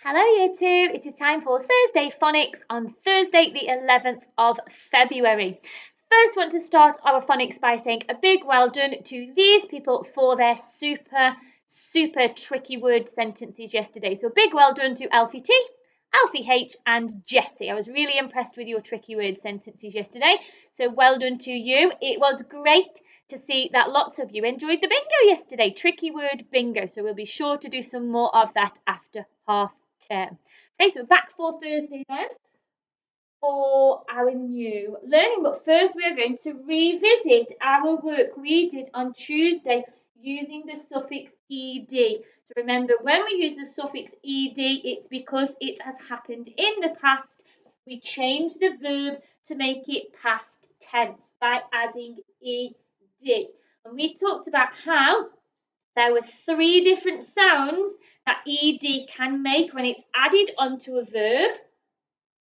Hello Year 2, it is time for Thursday Phonics on Thursday the 11th of February. First want to start our phonics by saying a big well done to these people for their super tricky word sentences yesterday. So a big well done to Alfie T, Alfie H and Jessie. I was really impressed with your tricky word sentences yesterday. So well done to you. It was great to see that lots of you enjoyed the bingo yesterday, tricky word bingo. So we'll be sure to do some more of that after half term. Okay, so we're back for Thursday then for our new learning. But first we are going to revisit our work we did on Tuesday using the suffix ed. So remember, when we use the suffix ed, it's because it has happened in the past. We change the verb to make it past tense by adding ed. And we talked about how there were 3 different sounds that ed can make when it's added onto a verb,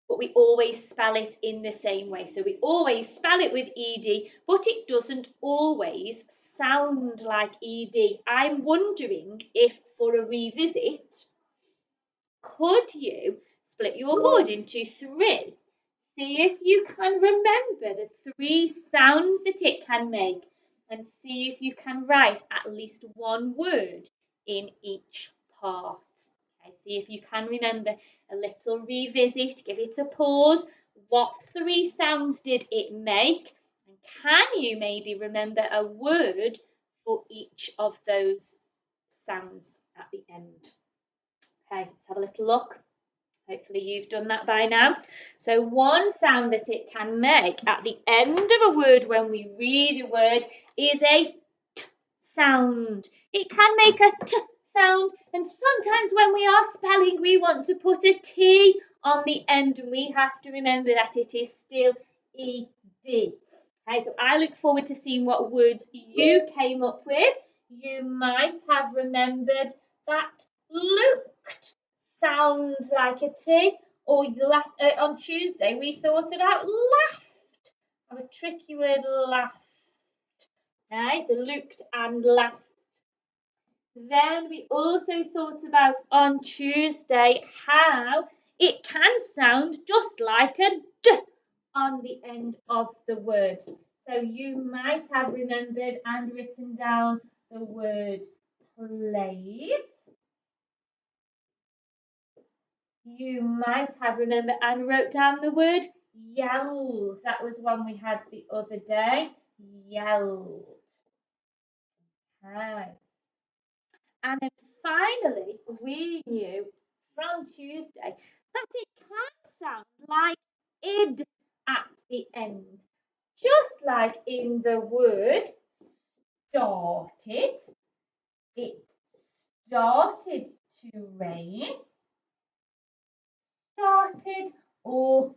but we always spell it in the same way. So we always spell it with ed, but it doesn't always sound like ed. I'm wondering if for a revisit, could you split your board into 3? See if you can remember the 3 sounds that it can make, and see if you can write at least one word in each part. Okay, see if you can remember. A little revisit, give it a pause. What 3 sounds did it make? And can you maybe remember a word for each of those sounds at the end? Okay, let's have a little look. Hopefully you've done that by now. So one sound that it can make at the end of a word when we read a word is a t sound. It can make a t sound, and sometimes when we are spelling we want to put a T on the end, and we have to remember that it is still ED. Okay, so I look forward to seeing what words you came up with. You might have remembered that looked sounds like a T, or on Tuesday we thought about laughed. Have a tricky word, laughed. Okay, so looked and laughed. Then we also thought about on Tuesday how it can sound just like a D on the end of the word. So you might have remembered and written down the word played. You might have remembered and wrote down the word yelled. That was one we had the other day. Yelled. Okay. And then finally, we knew from Tuesday that it can sound like id at the end. Just like in the word started, it started to rain, started or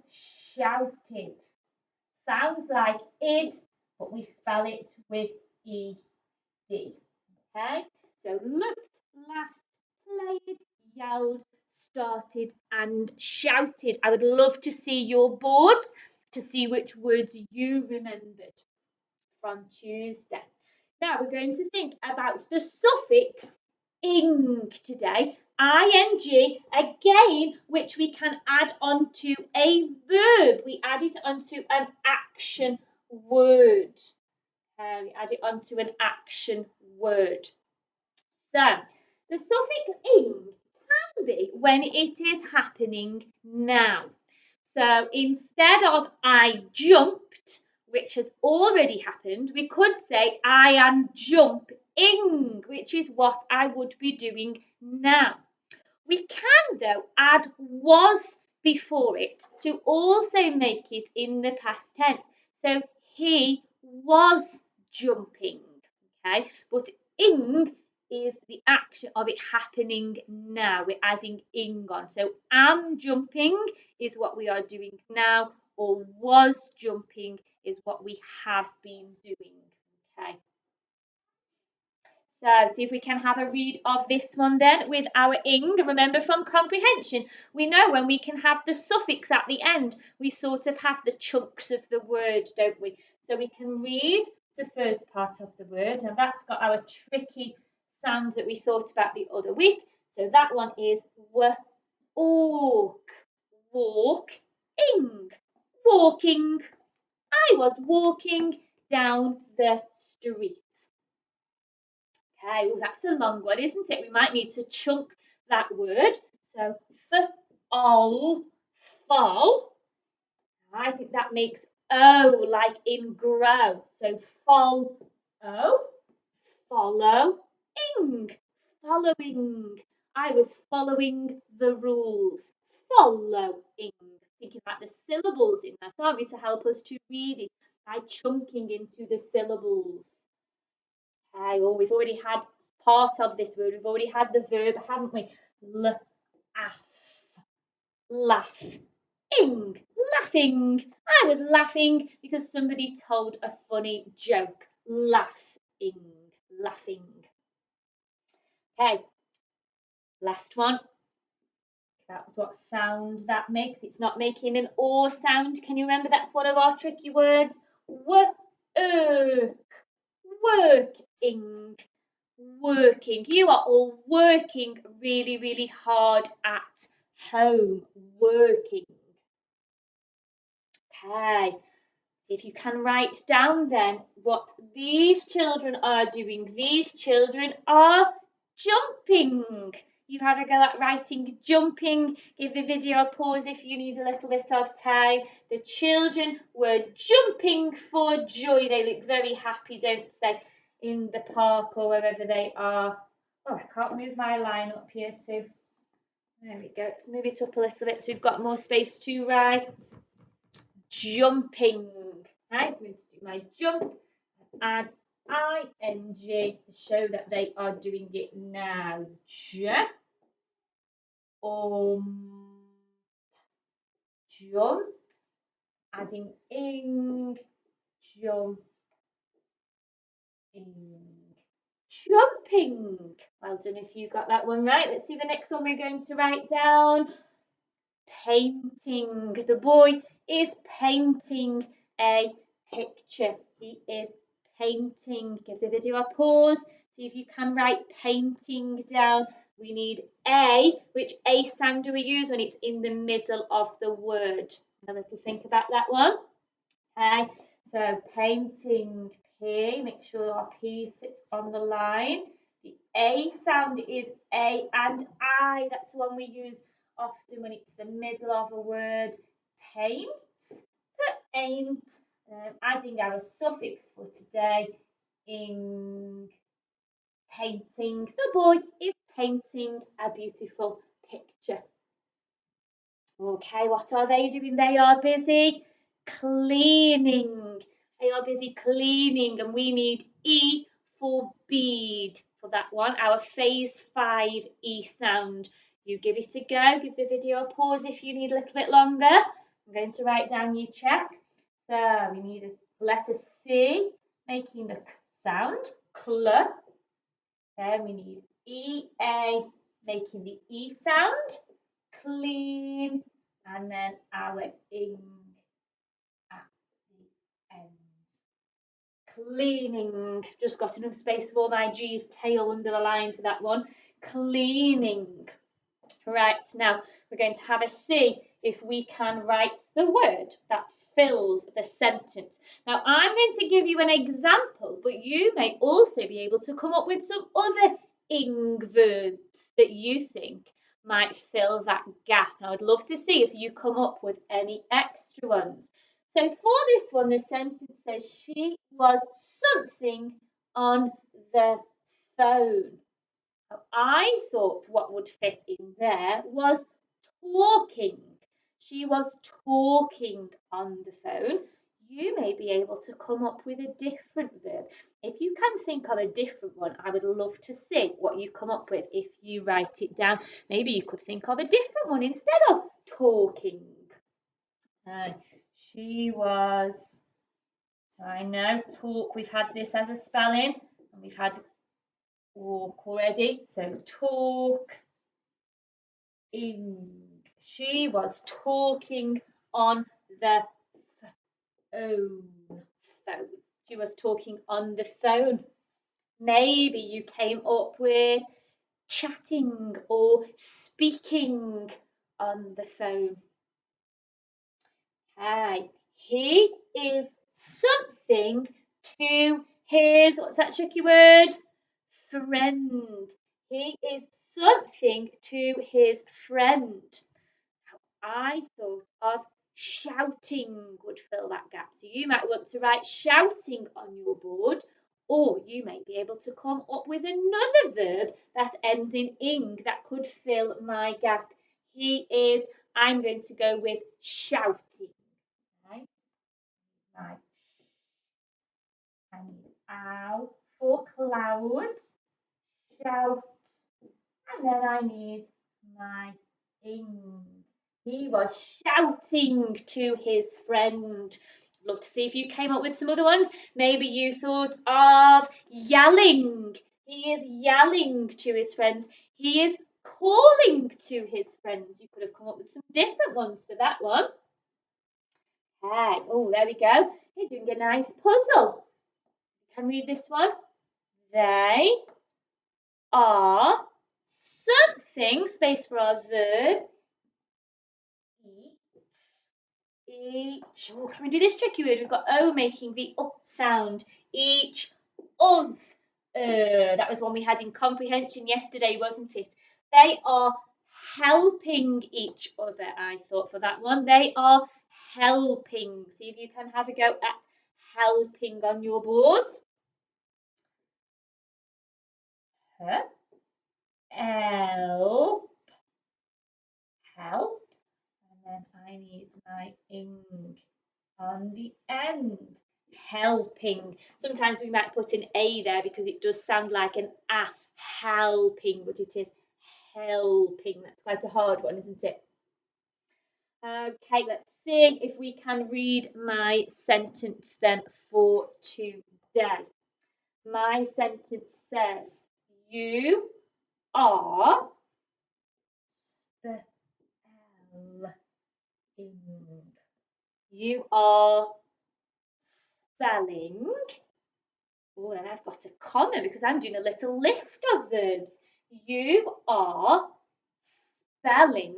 shouted. Sounds like id, but we spell it with ed. Okay, so looked, laughed, played, yelled, started and shouted. I would love to see your boards to see which words you remembered from Tuesday. Now we're going to think about the suffix ing today, ing again, which we can add onto a verb. We add it onto an action word. We add it onto an action word. So the suffix ing can be when it is happening now. So instead of I jumped, which has already happened, we could say I am jumping, which is what I would be doing now. We can, though, add was before it to also make it in the past tense. So he was jumping, okay? But ing is the action of it happening now. We're adding ing on. So am jumping is what we are doing now, or was jumping is what we have been doing, okay? So see if we can have a read of this one then with our ing. Remember from comprehension, we know when we can have the suffix at the end, we sort of have the chunks of the word, don't we? So we can read the first part of the word, and that's got our tricky sound that we thought about the other week. So that one is w, Ork, walk-ing, walking. I was walking down the street. Okay, well, that's a long one, isn't it? We might need to chunk that word. So, f-ol, fall. I think that makes O, like in grow. So, follow, follow-ing, following. I was following the rules. Following. Thinking about the syllables in that, aren't we, to help us to read it by chunking into the syllables. Okay, well, we've already had part of this word. We've already had the verb, haven't we? Laugh, laugh-ing, laughing. I was laughing because somebody told a funny joke. Laughing, laughing. Okay, last one. That's what sound that makes. It's not making an or sound. Can you remember that's one of our tricky words? Work, working, working. You are all working really, really hard at home. Working. Okay. See if you can write down then what these children are doing. These children are jumping. You have a go at writing jumping. Give the video a pause if you need a little bit of time. The children were jumping for joy. They look very happy, don't they, in the park or wherever they are. Oh, I can't move my line up here too. There we go. Let's move it up a little bit so we've got more space to write. Jumping. I'm going to do my jump and add ing to show that they are doing it now. Jump, adding ing, jump, ing, jumping. Well done if you got that one right. Let's see the next one we're going to write down. Painting. The boy is painting a picture. He is painting. Give the video a pause. See if you can write painting down. We need a. Which a sound do we use when it's in the middle of the word? Have a little think about that one. Okay, so painting P. Make sure our P sits on the line. The A sound is A and I. That's the one we use often when it's the middle of a word. Paint, ain't. Adding our suffix for today, ing, painting. The boy is painting a beautiful picture. Okay, what are they doing? They are busy cleaning. They are busy cleaning, and we need E for bead for that one. Our phase 5 E sound. You give it a go. Give the video a pause if you need a little bit longer. I'm going to write down you check. So we need a letter C, making the sound, cl. Then we need E-A, making the E sound, clean, and then our ing at the end. Cleaning. Just got enough space for my G's tail under the line for that one. Cleaning. Right, now we're going to have a see if we can write the word that fills the sentence. Now I'm going to give you an example, but you may also be able to come up with some other ing verbs that you think might fill that gap. And I would love to see if you come up with any extra ones. So for this one, the sentence says she was something on the phone. I thought what would fit in there was talking. She was talking on the phone. You may be able to come up with a different verb. If you can think of a different one, I would love to see what you come up with if you write it down. Maybe you could think of a different one instead of talking. She was, so I know talk, we've had this as a spelling, and we've had walk already. So talk ing. She was talking on the phone. She was talking on the phone. Maybe you came up with chatting or speaking on the phone. Hi. He is something to his, what's that tricky word? Friend. He is something to his friend. I thought of shouting would fill that gap. So you might want to write shouting on your board, or you may be able to come up with another verb that ends in ing that could fill my gap. I'm going to go with shouting. Right? Right. I need ow for cloud, shout, and then I need my ing. He was shouting to his friend. I'd love to see if you came up with some other ones. Maybe you thought of yelling. He is yelling to his friends. He is calling to his friends. You could have come up with some different ones for that one. Hey, oh, there we go. You're doing a nice puzzle. You can read this one. They are something, space for our verb, each. Oh, can we do this tricky word? We've got O making the up sound. Each of. That was one we had in comprehension yesterday, wasn't it? They are helping each other, I thought, for that one. They are helping. See if you can have a go at helping on your board. Help. Help. And then I need my ing on the end. Helping. Sometimes we might put an A there because it does sound like an A, helping, but it is helping. That's quite a hard one, isn't it? Okay, let's see if we can read my sentence then for today. My sentence says, you are spelling. You are spelling. Oh, and I've got a comma because I'm doing a little list of verbs. You are spelling,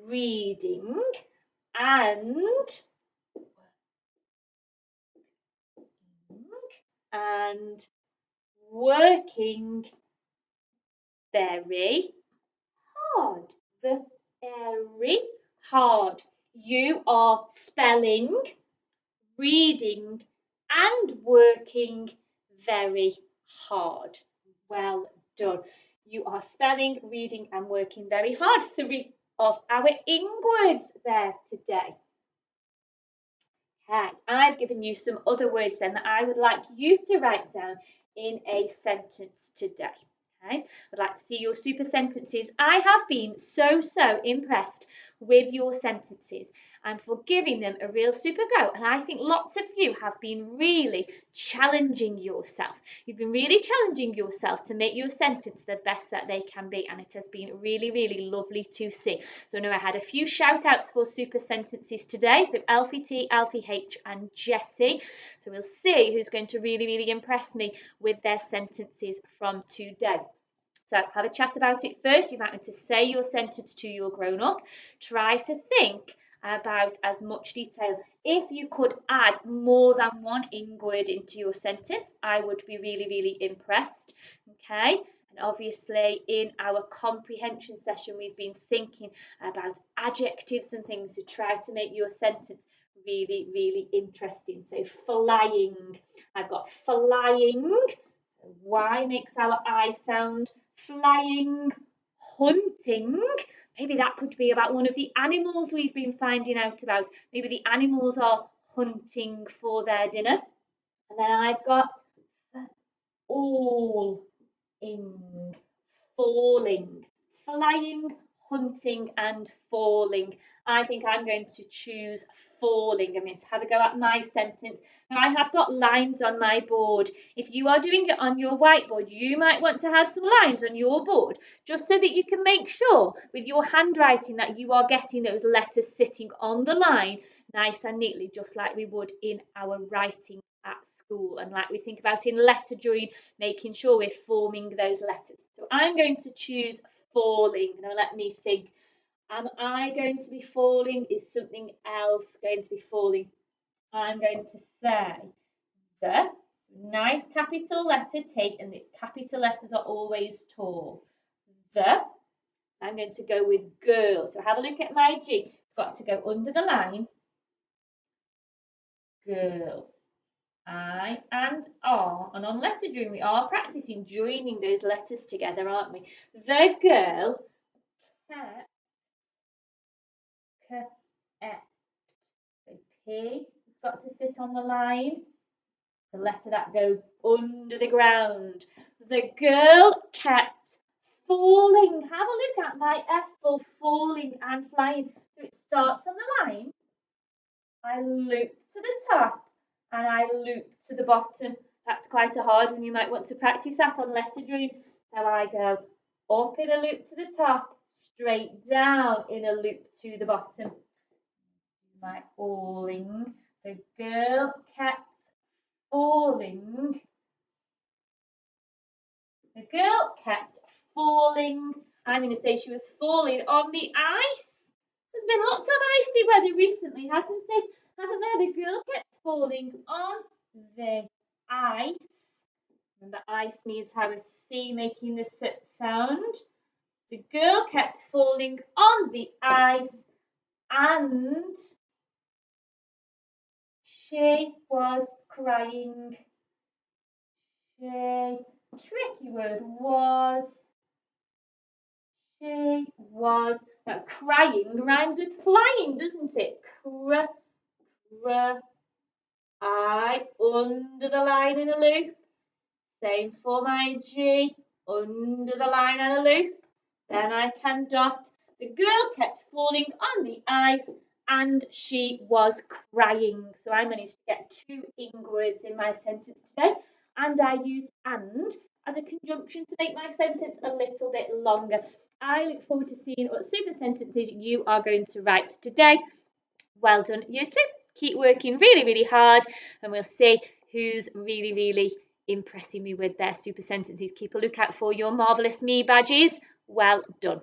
reading, and working very hard. Very hard. You are spelling, reading, and working very hard. Well done. You are spelling, reading, and working very hard. 3 of our ing words there today. Okay, I've given you some other words then that I would like you to write down in a sentence today. Okay, I'd like to see your super sentences. I have been so impressed with your sentences and for giving them a real super go. And I think lots of you have been really challenging yourself. You've been really challenging yourself to make your sentence the best that they can be. And it has been really lovely to see. So I know I had a few shout outs for super sentences today. So Alfie T, Alfie H and Jessie. So we'll see who's going to really impress me with their sentences from today. So have a chat about it first. You might want to say your sentence to your grown up. Try to think about as much detail. If you could add more than one ing word into your sentence, I would be really impressed. Okay. And obviously in our comprehension session, we've been thinking about adjectives and things to try to make your sentence really interesting. So flying, I've got flying. So Y makes our I sound. Flying, hunting. Maybe that could be about one of the animals we've been finding out about. Maybe the animals are hunting for their dinner. And then I've got all in, falling, flying, hunting, and falling. I think I'm going to choose falling. I'm going to have a go at my sentence. Now, I have got lines on my board. If you are doing it on your whiteboard, you might want to have some lines on your board, just so that you can make sure with your handwriting that you are getting those letters sitting on the line nice and neatly, just like we would in our writing at school. And like we think about in letter drawing, making sure we're forming those letters. So I'm going to choose falling. Now let me think. Am I going to be falling? Is something else going to be falling? I'm going to say the nice capital letter take, and the capital letters are always tall. The, I'm going to go with girl. So have a look at my G. It's got to go under the line. Girl. I and R. And on letter drawing, we are practicing joining those letters together, aren't we? The girl kept. So P has got to sit on the line. The letter that goes under the ground. The girl kept falling. Have a look at my F for falling and flying. So it starts on the line. I loop to the top and I loop to the bottom. That's quite a hard one. You might want to practice that on letter drawing. So I go up in a loop to the top, straight down in a loop to the bottom. My falling. The girl kept falling. The girl kept falling. I'm going to say she was falling on the ice. There's been lots of icy weather recently, hasn't it? Hasn't there? The girl kept falling on the ice. Remember, ice means how a C making the sound. The girl kept falling on the ice and she was crying. Tricky word was. She was. Now, crying rhymes with flying, doesn't it? I under the line in a loop. Same for my G. Under the line and a loop. Then I can dot. The girl kept falling on the ice and she was crying. So I managed to get 2 ing words in my sentence today. And I used and as a conjunction to make my sentence a little bit longer. I look forward to seeing what super sentences you are going to write today. Well done, you two. Keep working really, really hard and we'll see who's really, really impressing me with their super sentences. Keep a lookout for your Marvellous Me badges. Well done.